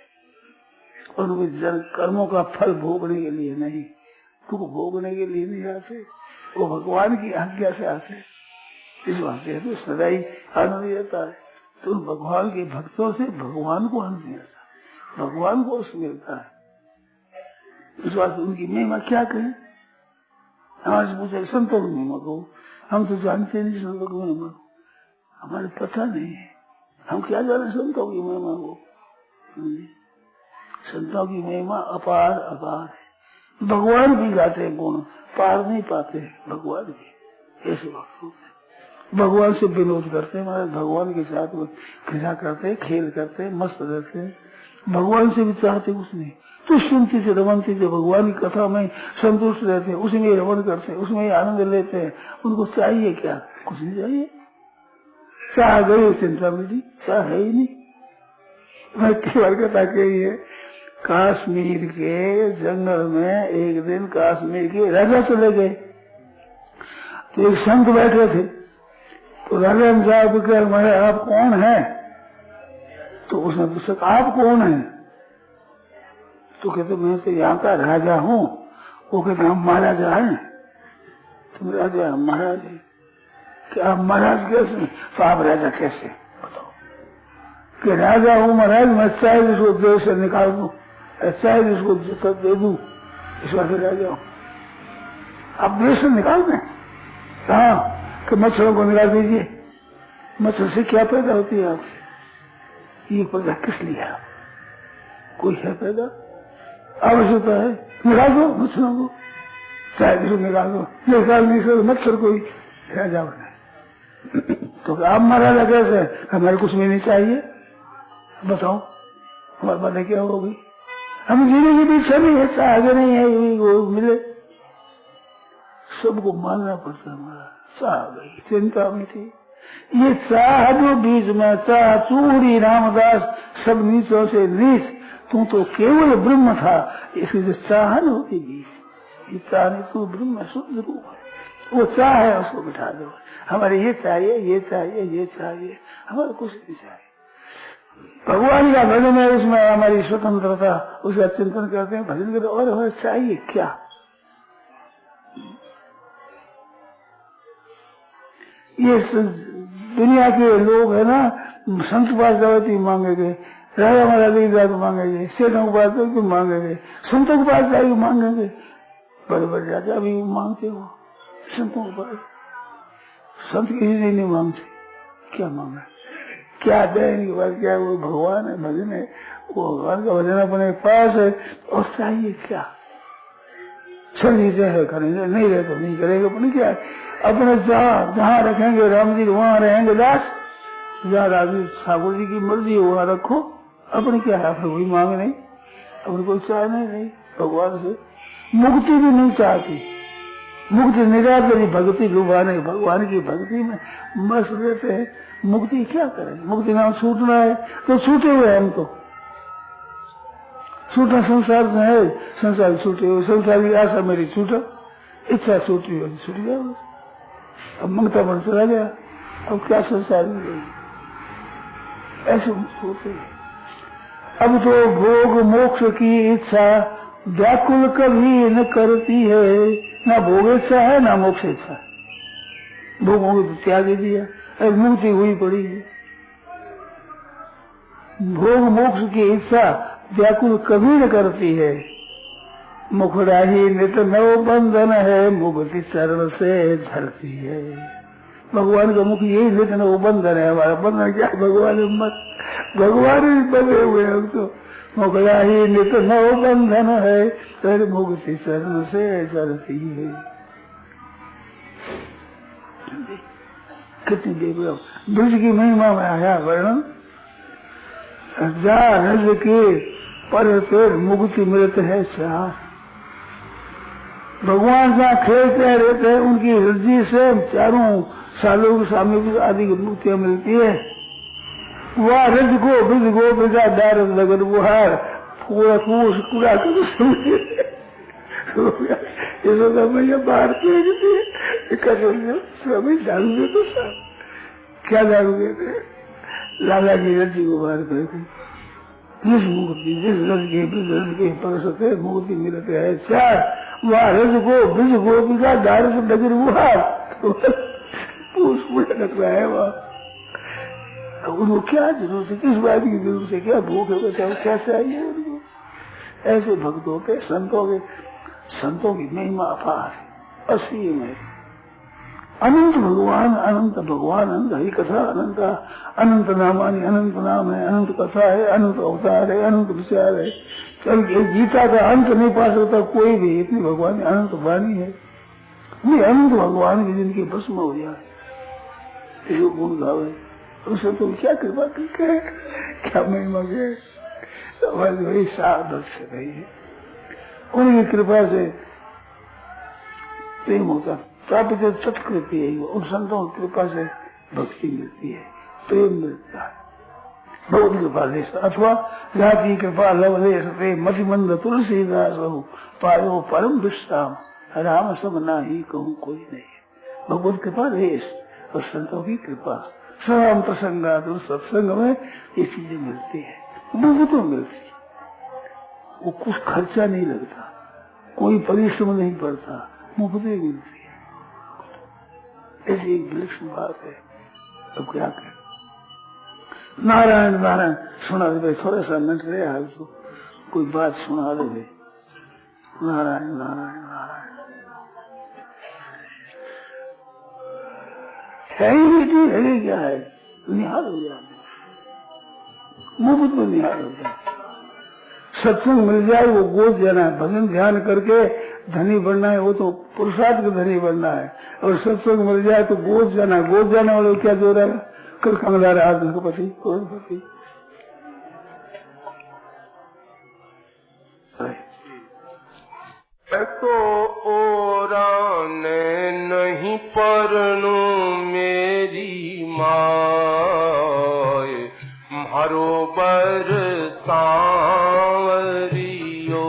और उनके जन कर्मों का फल भोगने के लिए नहीं, दुख भोगने के लिए नहीं आते, वो भगवान की आज्ञा से आते। इस वास्ते तो सदा ही आनंद रहता है। तो भगवान के भक्तों से भगवान को आनंद मिलता है, भगवान को उस मिलता है। इस वास्ते उनकी महिमा क्या कहें। हमारे पूछे संतों की महिमा को, हम तो जानते नहीं संतों की महिमा, हमारे पता नहीं है, हम क्या जाने संतों की महिमा को। संतों की महिमा अपार अपार है। भगवान भी गाते हैं गुण, पार नहीं पाते भगवान भी। ऐसे वक्त होते भगवान से विनोद करते हैं, महाराज भगवान के साथ क्रीड़ा करते हैं, खेल करते हैं, मस्त रहते हैं। भगवान से भी चाहते कुछ नहीं, तो सुनती से रमनती से भगवान की कथा में संतुष्ट रहते हैं, उसी में रमन करते हैं, उसमें आनंद लेते हैं। उनको चाहिए क्या? कुछ नहीं चाहिए। चाह गई चिंता मिली, चाह है ही नहीं। मैं कई बार कथा कही है, कश्मीर के जंगल में एक दिन कश्मीर के राजा चले गए, तो एक संत बैठे थे, तो राजा ने साहब कहा महाराज आप कौन है? तो उसने पूछा आप कौन है? तो कहते मैं तो यहाँ का राजा हूँ। वो कहते हम महाराजा हैं। तुम राजा महाराज है कि आप महाराज कैसे? तो आप राजा कैसे बताओ? कि राजा हूँ महाराज, मैं चाहे जिसको देश से निकाल दूं, चाहे जिसको जितना दे दूं, इस बात से राजा हूँ। आप देश से निकाल दें? हाँ, कि मच्छरों को निकाल दीजिए। मच्छर से क्या पैदा होती है आपसे? ये पैदा किस लिए है? कोई है पैदा? आवश्यकता है, निकाल दो मच्छरों को, चाहे किसी निकाल दो, निकाल नहीं सकते मच्छर कोई राजा बने। तो आप महाराजा कैसे? हमारे कुछ भी नहीं चाहिए, बताओ हमारे बातें क्या होगी? हम जीने की भी इच्छा नहीं है, आगे नहीं है, वो मिले सबको मानना पड़ता हमारा। चाह गई, चिंता में थी। ये चाह जो बीच में चाह चूड़ी रामदास सब नीचों से नीच, तू तो केवल ब्रह्म था, इसकी जो चाहन होती बीच, ये चाह नहीं, तू ब्रह्म शुद्ध रूप है। वो चाह है, उसको बिठा दो। हमारे ये चाहिए, ये चाहिए, ये चाहिए, हमारे कुछ नहीं चाहिए। भगवान का भजन है, उसमें हमारी स्वतंत्रता, उसका चिंतन करते हैं, भजन करते, और हमें चाहिए क्या? ये दुनिया के लोग है ना, संत पास जावती मांगेंगे, राजा महाराजा जाकर मांगेंगे, सेठों के पास जाकर मांगेंगे, संतों के पास जाकर मांगेंगे। बड़े बड़े राजा भी मांगते हो संतों के पास, संत किसी से नहीं मांगते। क्या मांगा? क्या देने के बाद क्या? वो भगवान है, भजन है, वो भगवान का भजन अपने पास है, और चाहिए क्या? शरीर है करेंगे, नहीं रहे तो नहीं करेंगे, अपने क्या है? अपने जहाँ रखेंगे राम जी वहाँ रहेंगे दास, जहाँ राजी ठाकुर जी की मर्जी है वहाँ रखो। अपने क्या है? अपने कोई मांग नहीं, अपने कोई चाहना नहीं भगवान से। मुक्ति भी नहीं चाहती, मुक्ति निराकरी भक्ति लुभाने, भगवान की भक्ति में मस्त रहते हैं। मुक्ति क्या करें? मुक्ति नाम छूटना है तो छूटे हुए हम तो, छूटना संसार से है, संसार छूटे हुए, संसार की आशा मेरी छूटा, इच्छा छूटी हुई छूट गया, अब मंगता मन चला गया, अब क्या संसार में गई, ऐसे सोचे। अब तो भोग मोक्ष की इच्छा व्याकुल कभी न करती है, ना भोग इच्छा है ना मोक्ष इच्छा है। भोगों को तो त्याग दिया, अब मुक्ति हुई पड़ी है। भोग मोक्ष की इच्छा व्याकुल कभी न करती है, मुखड़ा ही नित नव बंधन है, मुक्ति चरण से धरती है। भगवान का मुख यही, लेकिन वो बंधन है हमारा। बंधन क्या, भगवान मत, भगवान ही बंधे हुए हम तो। मुखड़ा ही नित नव बंधन है, कर मुक्ति चरण से चलती है। कितनी देव ब्रज की महिमा में आया वर्णन। जा रज के पर फिर मुक्ति मिलते है श्याम। भगवान जहाँ खेलते रहते हैं, उनकी हृदय से चारों सालों के सामने आदि की मुक्तियां मिलती है। वह रज को ब्रज को ब्रजा दार लगन बुहार पूरा कूड़ा इसको भैया बाहर फेंकते दारूगे तो सब क्या दारूगे थे, लाला की रजी को बाहर फेंके। जिस मुक्ति जिस रज के परसते मुक्ति मिलते है चार, वह रज को ब्रज को ब्रजा दार लगन बुहार पूछ रख रहा है। वह उनको क्या जरूरत है, किस बात की जरूरत है, क्या भूख है, क्या चाहिए उनको। ऐसे भक्तों के संतों की महिमा अपार है, असीम है। अनंत भगवान, अनंत हरि कथा, अनंत नामानी, अनंत नाम है, अनंत कथा है, अनंत अवतार है, अनंत विचार है। गीता का अंत नहीं पा सकता कोई भी, इतनी भगवान अनंत वाणी है। नहीं अनंत भगवान की जिनकी भस्म हो जाए, जो गुण गावे, उसे तुम क्या कृपा करके है, क्या महिमा के वही साधक से रही है। उनकी कृपा से प्रेम होता, प्राप्त सत्कृति है। उन संतों की कृपा से भक्ति मिलती है, प्रेम मिलता है, बहुत कृपा ले। अथवा जाति कृपा लवलेश प्रेम मतिमंद तुलसीदास पायो परम विश्राम, राम सब नाही कहूँ कोई नहीं। भगवत कृपा लेश और संतों की कृपा सराम प्रसंगा, तो सत्संग में ये चीजें मिलती है, मुफ्त में मिलती है। वो कुछ खर्चा नहीं लगता, कोई परिश्रम नहीं पड़ता, मुफ्त में मिलती है। ऐसी एक विलक्षण बात है। अब क्या करें, नारायण नारायण सुना दे, थोड़ा सा मिनट रहे हाल तो कोई बात सुना दे। नारायण नारायण नारायण है ही बेटी, है क्या है, निहाल हो जाए, मुफ्त में निहाल हो जाए। सत्संग मिल जाए वो गोद जाना है, भजन ध्यान करके धनी बनना है, वो तो पुरुषार्थ का धनी बनना है। और सत्संग मिल जाए तो गोद जाना है, गोद जाने वाले क्या जोर है, कर कंगलार आदमी को पति करोड़पति। तो ओराने नहीं परनु मेरी माय, मारो बर सांवरियो।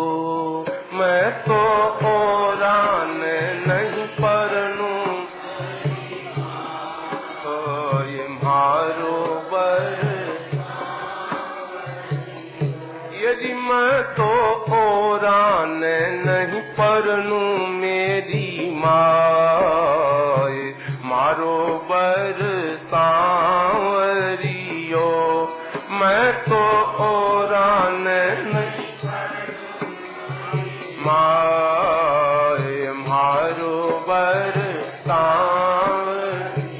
मैं तो ओराने नहीं परनु ये मारो बर, यदि मैं तो ओराने नहीं परनु मेरी माय, मारो बर सांवरियो। मैं तो ओराने नहीं माय, मारो बर सांवरियो।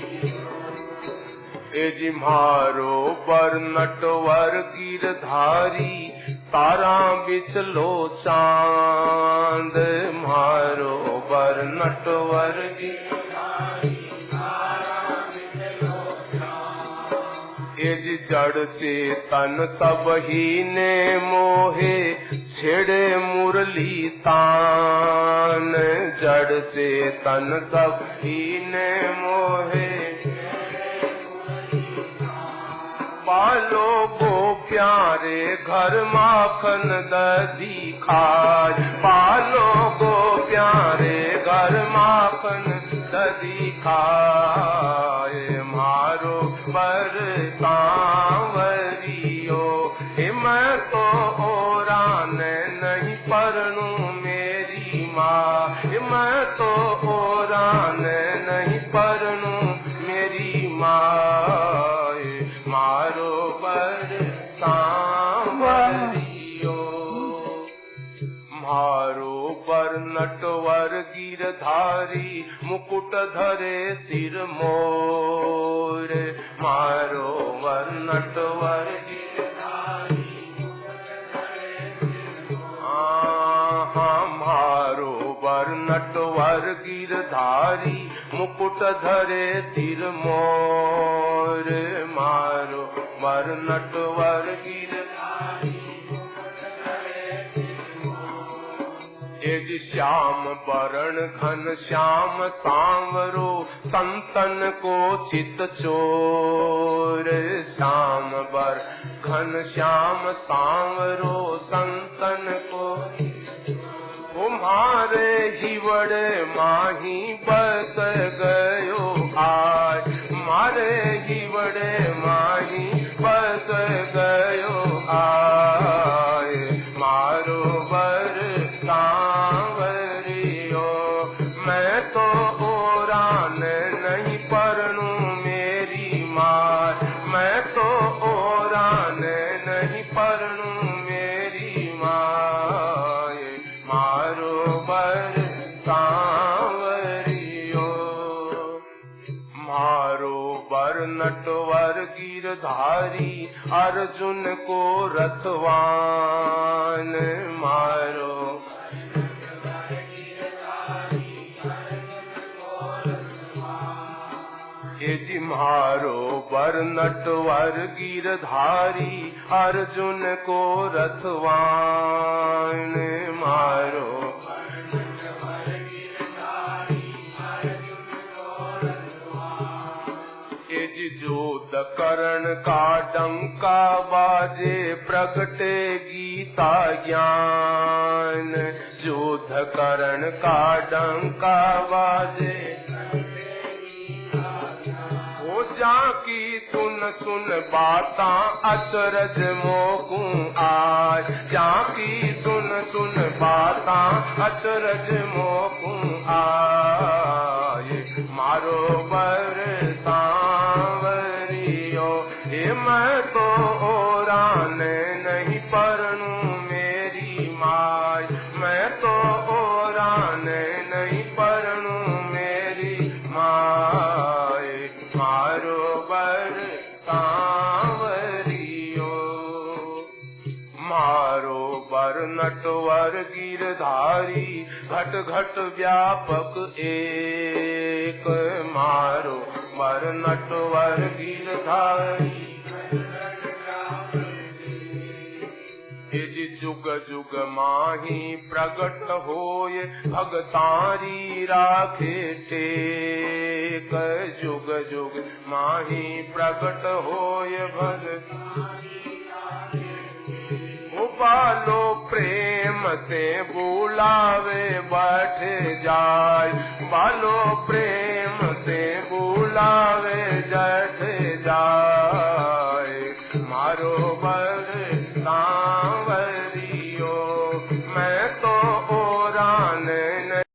एजी मारो बर नटवर गिरधारी, तारा बिचलो चांद। मारो बर नटवर गिरधारी, तारा बिचलो चांद। एज जड़ चेतन सब ही ने मोहे, छेड़े मुरली तान। जड़ चेतन सब ही ने मोहे, पालो गो प्यारे घर माखन दधी खाय। पालो गो प्यारे घर माखन दधी खाय। मारो बर सांवरियो, मैं तो ओराने नहीं परनु मेरी माँ। मैं तो ओराने नहीं परनु मेरी माँ। मारो बर सांवरियो, मारो मारो बर नटवर गिरधारी मुकुट धरे सिर मोर। मारो बर नटवर गिरधारी मारो बर नटवर गिरधारी मुकुट धरे सिर मोर। मारो बर नटवर गिरधारी एज श्याम बरण घन श्याम सांवरो संतन को चित चोर। श्याम बर घन श्याम सांवरो संतन को तुम्हारे हिवड़े माही बस गयो आय। मारे हिवड़े माही बस गयो आय। मारो बर सांवरियो मैं तो ओरान नहीं परनू मेरी मार। मैं तो ओरान नहीं परनू मेरी माय। मारो बर सांवरियो मारो बर नटवर गिरधारी अर्जुन को रथवान। मारो जी मारो बर नटवर गिरधारी अर्जुन को रथवान। मारो जोध करण का डंका बाजे प्रगटे गीता ज्ञान। जोध करण का डंका बाजे हो जाकी सुन सुन बाता अचरज मोकू आज। जाकी सुन सुन बाता अचरज मोकू आय। मारो बर सांवरियो हे मैं तो ओरान नहीं परनू मेरी माय। मैं तो ओरान नहीं परनू मेरी माय। मारो बर सांवरियो मारो बर नटवर गिरधारी घट घट व्यापक एक। मारो बर नटवर गिरधारी जुग जुग माही प्रगट होय भगतारी राखे टेक। जुग जुग माही प्रगट होय भगतारी बालो प्रेम से बुलावे बैठ जाय। बालो प्रेम से बुलावे बैठ जाय।